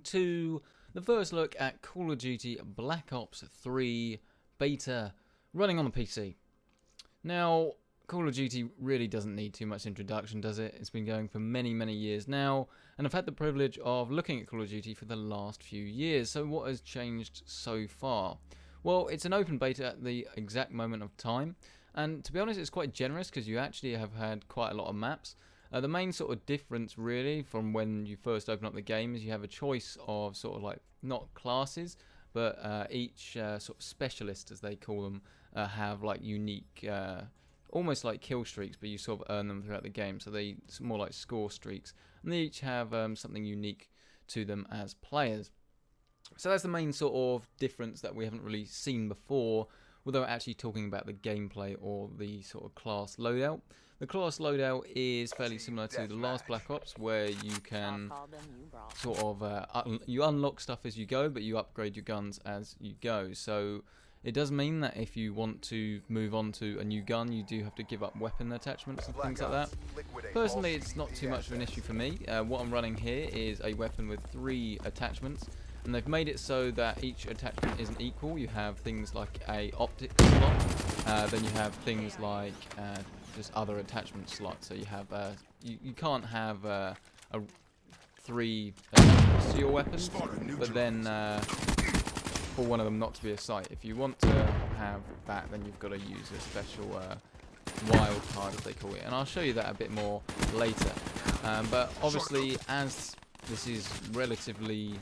To the first look at Call of Duty Black Ops 3 beta running on the PC. Now, Call of Duty really doesn't need too much introduction, does it? It's been going for many years now, and I've had the privilege of looking at Call of Duty for the last few years. So what has changed so far? Well, it's an open beta at the exact moment of time, and to be honest, it's quite generous because you actually have had quite a lot of maps. The main sort of difference really from when you first open up the game is you have a choice of sort of like, not classes, but each sort of specialist, as they call them, have like unique, almost like kill streaks, but you sort of earn them throughout the game, so it's more like score streaks, and they each have something unique to them as players. So that's the main sort of difference that we haven't really seen before, without actually talking about the gameplay or the sort of class loadout. The class loadout is fairly similar to the last Black Ops, where you can sort of you unlock stuff as you go, but you upgrade your guns as you go. So it does mean that if you want to move on to a new gun, you do have to give up weapon attachments and things like that. Personally, it's not too much of an issue for me. What I'm running here is a weapon with 3 attachments, and they've made it so that each attachment isn't equal. You have things like a optic slot, then you have things like just other attachment slots. So you have you can't have 3 attachments to your weapons, but then for one of them not to be a sight. If you want to have that, then you've got to use a special wild card, as they call it, and I'll show you that a bit more later. But obviously, as this is relatively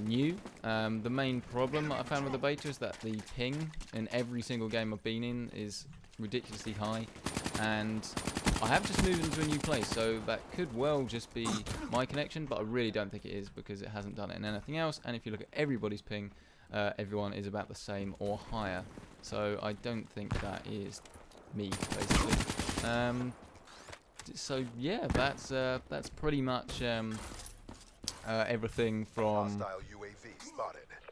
new, the main problem that I found with the beta is that the ping in every single game I've been in is ridiculously high, and I have just moved into a new place, so that could well just be my connection, but I really don't think it is, because it hasn't done it in anything else. And if you look at everybody's ping, everyone is about the same or higher, so I don't think that is me, basically. So yeah, that's pretty much everything from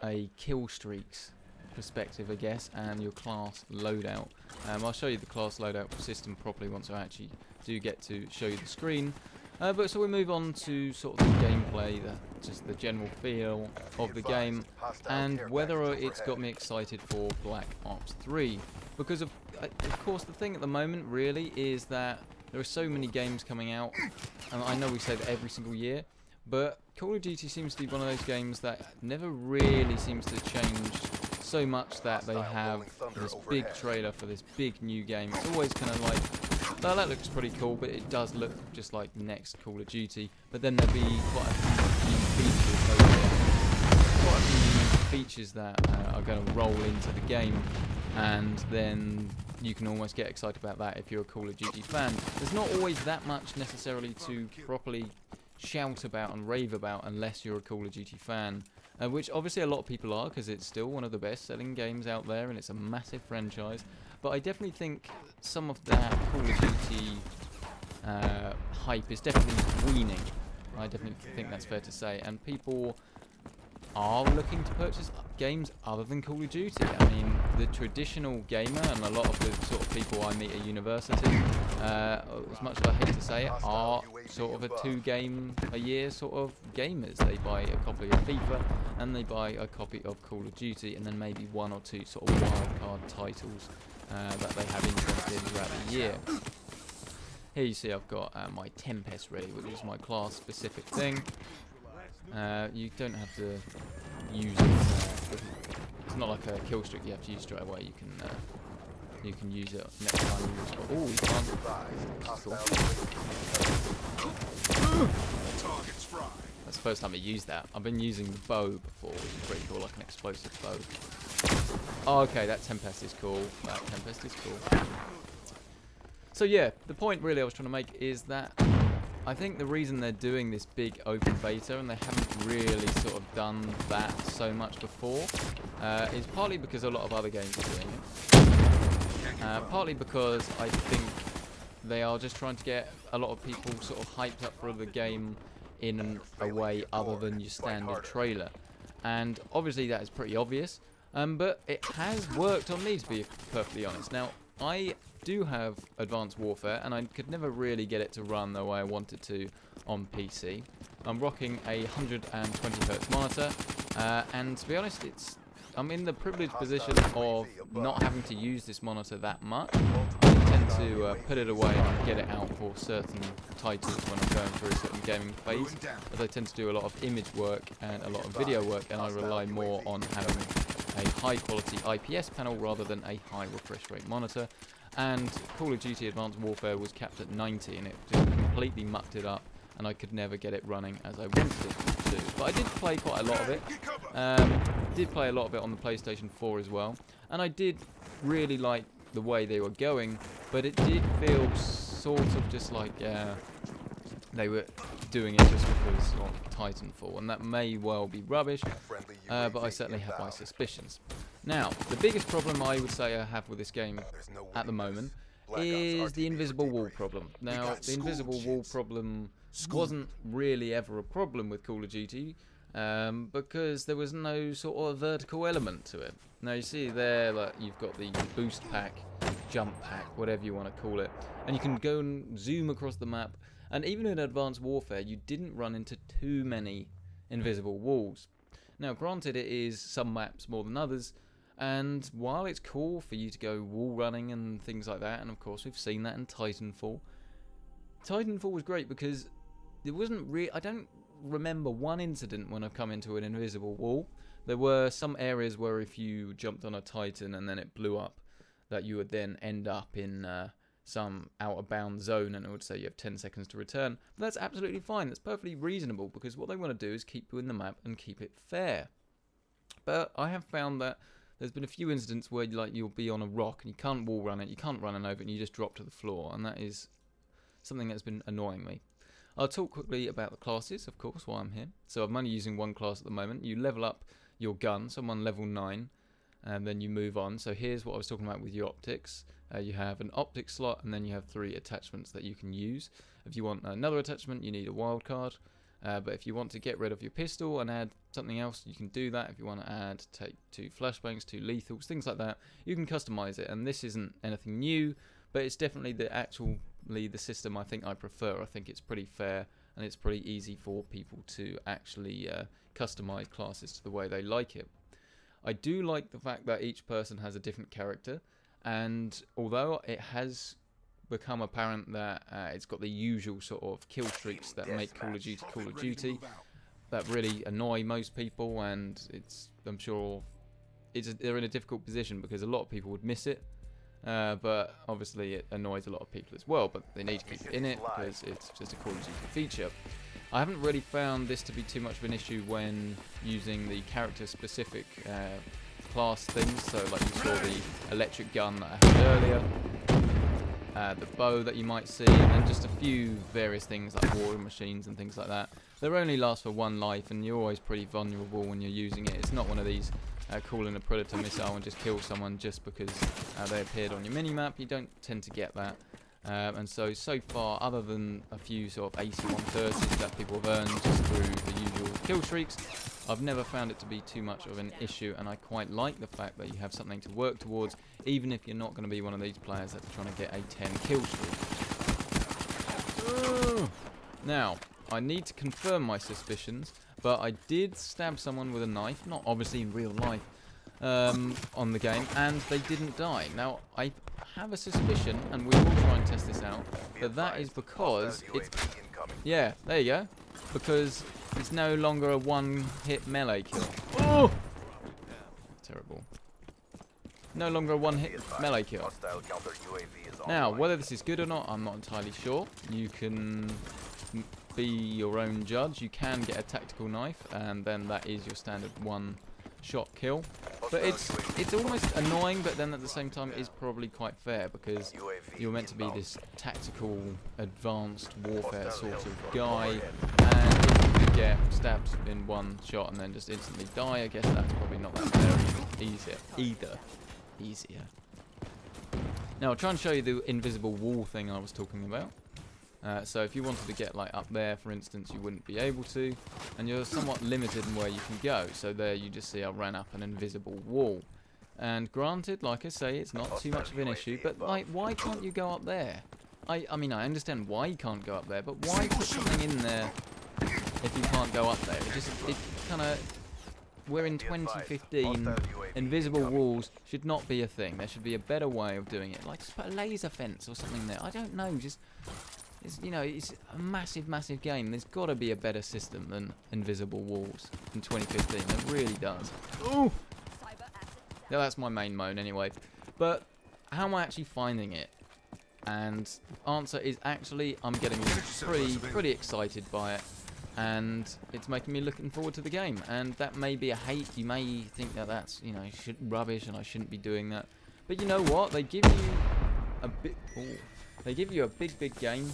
a kill streaks perspective, I guess, and your class loadout. I'll show you the class loadout system properly once I actually do get to show you the screen. But so we move on to sort of the gameplay, just the general feel of the game, and whether it's got me excited for Black Ops 3. Because of course, the thing at the moment really is that there are so many games coming out, and I know we say that every single year, but Call of Duty seems to be one of those games that never really seems to change so much that they have this big trailer for this big new game. It's always kind of like, well, that looks pretty cool, but it does look just like the next Call of Duty. But then there'll be quite a few features that are going to roll into the game, and then you can almost get excited about that if you're a Call of Duty fan. There's not always that much necessarily to properly shout about and rave about unless you're a Call of Duty fan, which obviously a lot of people are, because it's still one of the best selling games out there and it's a massive franchise. But I definitely think some of that Call of Duty hype is definitely waning. I definitely think that's fair to say, and people are looking to purchase games other than Call of Duty. I mean, the traditional gamer, and a lot of the sort of people I meet at university, as much as I hate to say it, are sort of a 2-game-a-year sort of gamers. They buy a copy of FIFA and they buy a copy of Call of Duty, and then maybe 1 or 2 sort of wildcard titles that they have interest in throughout the year. Here you see I've got my Tempest ready, which is my class-specific thing. You don't have to use it. It's not like a kill streak you have to use straight away. You can use it next time you use it. Oh, you can't. Cool. That's the first time I used that. I've been using the bow before, which is pretty cool, like an explosive bow. Oh, okay, that Tempest is cool. That Tempest is cool. So yeah, the point really I was trying to make is that I think the reason they're doing this big open beta, and they haven't really sort of done that so much before, is partly because a lot of other games are doing it. Partly because I think they are just trying to get a lot of people sort of hyped up for the game in a way other than your standard trailer. And obviously that is pretty obvious, but it has worked on me, to be perfectly honest. Now, I do have Advanced Warfare, and I could never really get it to run the way I wanted to on PC. I'm rocking a 120Hz monitor, and to be honest, I'm in the privileged position of not having to use this monitor that much. I tend to put it away and get it out for certain titles when I'm going through a certain gaming phase, as I tend to do a lot of image work and a lot of video work, and I rely more on having a high quality IPS panel rather than a high refresh rate monitor. And Call of Duty Advanced Warfare was capped at 90, and it just completely mucked it up, and I could never get it running as I wanted it to. But I did play quite a lot of it. Did play a lot of it on the PlayStation 4 as well, and I did really like the way they were going, but it did feel sort of just like they were doing it just because of Titanfall, and that may well be rubbish, but I certainly have my suspicions. Now, the biggest problem I would say I have with this game at the moment is the invisible wall problem. Now, the invisible wall problem wasn't really ever a problem with Call of Duty, because there was no sort of vertical element to it. Now you see there, like, you've got the boost pack, jump pack, whatever you want to call it, and you can go and zoom across the map, and even in Advanced Warfare you didn't run into too many invisible walls. Now granted, it is some maps more than others, and while it's cool for you to go wall running and things like that, and of course we've seen that in Titanfall was great because there wasn't I don't remember one incident when I've come into an invisible wall. There were some areas where if you jumped on a Titan and then it blew up, that you would then end up in some out of bounds zone, and it would say you have 10 seconds to return. But that's absolutely fine. That's perfectly reasonable, because what they want to do is keep you in the map and keep it fair. But I have found that there's been a few incidents where you'll be on a rock and you can't wall run it, you can't run it over, and you just drop to the floor, and that is something that's been annoying me. I'll talk quickly about the classes, of course, while I'm here. So I'm only using one class at the moment. You level up your gun, so I'm on level 9, and then you move on. So here's what I was talking about with your optics. You have an optic slot, and then you have 3 attachments that you can use. If you want another attachment, you need a wild card. But if you want to get rid of your pistol and add something else, you can do that. If you want to take 2 flashbangs, 2 lethals, things like that, you can customize it. And this isn't anything new, but it's definitely the system I think I prefer. I think it's pretty fair, and it's pretty easy for people to actually customize classes to the way they like it. I do like the fact that each person has a different character, and although it has become apparent that it's got the usual sort of kill streaks that make Call of Duty that really annoy most people, and I'm sure they're in a difficult position because a lot of people would miss it. But obviously it annoys a lot of people as well, but they need to keep it in it because it's just a Call of Duty feature. I haven't really found this to be too much of an issue when using the character specific class things, so like you saw the electric gun that I had earlier, the bow that you might see, and then just a few various things like war machines and things like that. They only last for 1 life, and you're always pretty vulnerable when you're using it. It's not one of these call in a predator missile and just kill someone just because they appeared on your minimap. You don't tend to get that. And so far, other than a few sort of AC-130s that people have earned just through the usual kill streaks, I've never found it to be too much of an issue, and I quite like the fact that you have something to work towards, even if you're not going to be one of these players that's trying to get a 10 kill streak. Now, I need to confirm my suspicions, but I did stab someone with a knife, not obviously in real life, on the game, and they didn't die. Now, I have a suspicion, and we will try and test this out, that is because it's... Yeah, there you go. Because it's no longer a one-hit melee kill. Oh! Terrible. No longer a one-hit melee kill. Now, whether this is good or not, I'm not entirely sure. You can be your own judge. You can get a tactical knife, and then that is your standard one-shot kill. But it's almost annoying, but then at the same time it is probably quite fair, because you're meant to be this tactical, advanced warfare sort of guy, and if you get stabbed in one shot and then just instantly die, I guess that's probably not that very easier. Now I'll try and show you the invisible wall thing I was talking about. So if you wanted to get like up there, for instance, you wouldn't be able to, and you're somewhat limited in where you can go. So there you just see I ran up an invisible wall. And granted, like I say, it's not too much of an issue, but like, why can't you go up there? I mean, I understand why you can't go up there, but why put something in there if you can't go up there? It kind of, we're in 2015, invisible walls should not be a thing. There should be a better way of doing it, like just put a laser fence or something there. I don't know, just, it's, you know, it's a massive, massive game. There's got to be a better system than invisible walls in 2015. It really does. Ooh! Yeah, that's my main moan anyway. But how am I actually finding it? And the answer is actually I'm getting pretty excited by it, and it's making me looking forward to the game. And that may be a hate. You may think that that's, you know, rubbish and I shouldn't be doing that. But you know what? They give you a bit. They give you a big game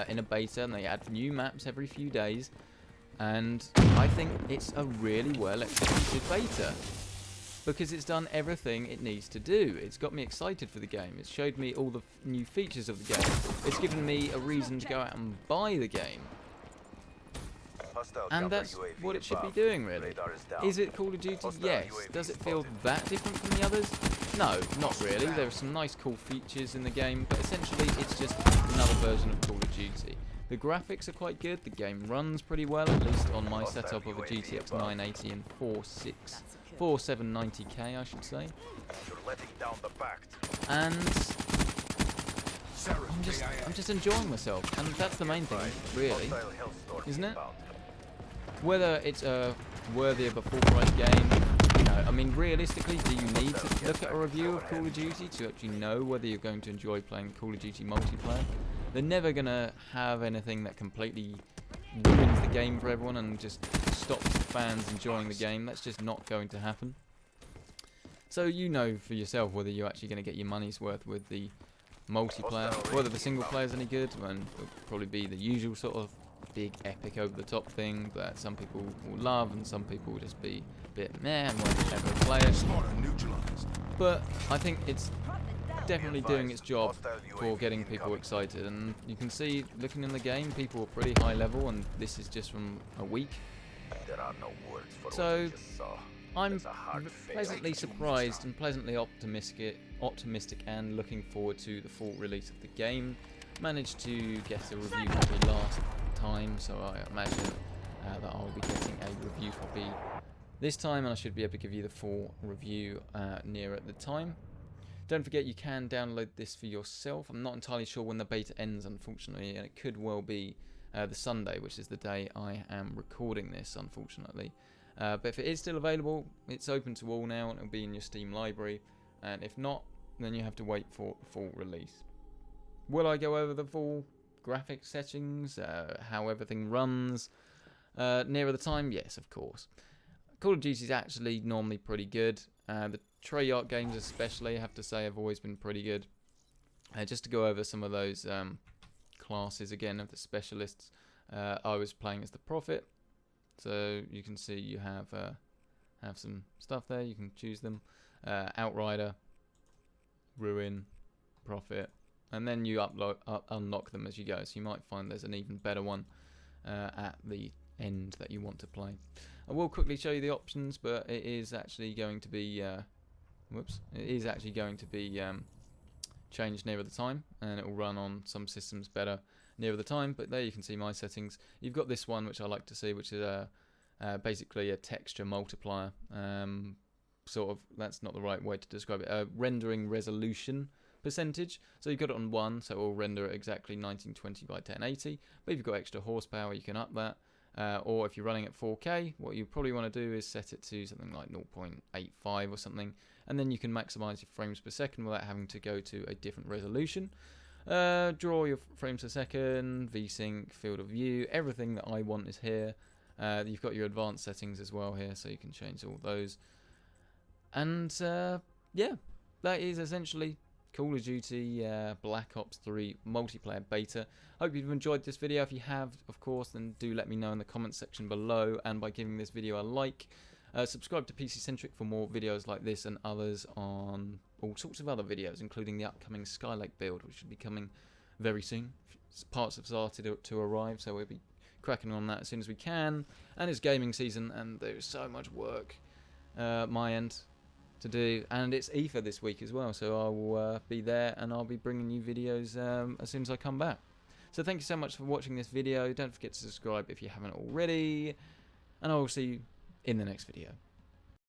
in a beta, and they add new maps every few days. And I think it's a really well executed beta, because it's done everything it needs to do. It's got me excited for the game. It's showed me all the new features of the game. It's given me a reason to go out and buy the game. And that's what it should be doing, really. Is it Call of Duty? Yes. Does it feel that different from the others? No, not really. There are some nice cool features in the game, but essentially it's just another version of Call of Duty. The graphics are quite good. The game runs pretty well, at least on my setup of a GTX 980 and 4790K, I should say. And I'm just enjoying myself, and that's the main thing, really, isn't it? Whether it's worthy of a full-price game, you know, I mean, realistically, do you need to look at a review of Call of Duty to actually know whether you're going to enjoy playing Call of Duty multiplayer? They're never gonna have anything that completely ruins the game for everyone and just stops fans enjoying the game. That's just not going to happen. So you know for yourself whether you're actually going to get your money's worth with the multiplayer, whether the single player is any good, and it'll probably be the usual sort of big epic over the top thing that some people will love and some people will just be a bit meh and won't ever play it. But I think it's definitely doing its job for getting people excited, and you can see, looking in the game, people are pretty high level, and this is just from a week. So I'm pleasantly surprised and pleasantly optimistic and looking forward to the full release of the game. Managed to get a review copy last time, so I imagine that I'll be getting a review copy this time, and I should be able to give you the full review nearer the time. Don't forget you can download this for yourself. I'm not entirely sure when the beta ends, unfortunately, and it could well be the Sunday, which is the day I am recording this, unfortunately. But if it is still available, it's open to all now, and it'll be in your Steam library. And if not, then you have to wait for the full release. Will I go over the full graphics settings, how everything runs nearer the time? Yes, of course. Call of Duty is actually normally pretty good. The Treyarch games especially, I have to say, have always been pretty good. Just to go over some of those classes again of the specialists, I was playing as the Prophet, so you can see you have some stuff there, you can choose them. Outrider, Ruin, Prophet, and then you unlock them as you go, so you might find there's an even better one at the end that you want to play. I will quickly show you the options, but it is actually going to be changed nearer the time, and it will run on some systems better nearer the time. But there you can see my settings. You've got this one which I like to see, which is basically a texture multiplier. Sort of, that's not the right way to describe it. Rendering resolution percentage. So you've got it on 1, so it will render it exactly 1920 by 1080. But if you've got extra horsepower, you can up that. Or if you're running at 4K, what you probably want to do is set it to something like 0.85 or something, and then you can maximize your frames per second without having to go to a different resolution. Draw your frames per second, VSync, field of view, everything that I want is here. You've got your advanced settings as well here, so you can change all those. And yeah, that is essentially Call of Duty Black Ops 3 multiplayer beta. Hope you've enjoyed this video. If you have, of course, then do let me know in the comments section below, and by giving this video a like. Subscribe to PC Centric for more videos like this and others on all sorts of other videos, including the upcoming Skylake build, which should be coming very soon. Parts have started to arrive, so we'll be cracking on that as soon as we can. And it's gaming season, and there's so much work my end. to do, and it's EFA this week as well, so I will be there, and I'll be bringing you videos as soon as I come back. So thank you so much for watching this video. Don't forget to subscribe if you haven't already, and I will see you in the next video.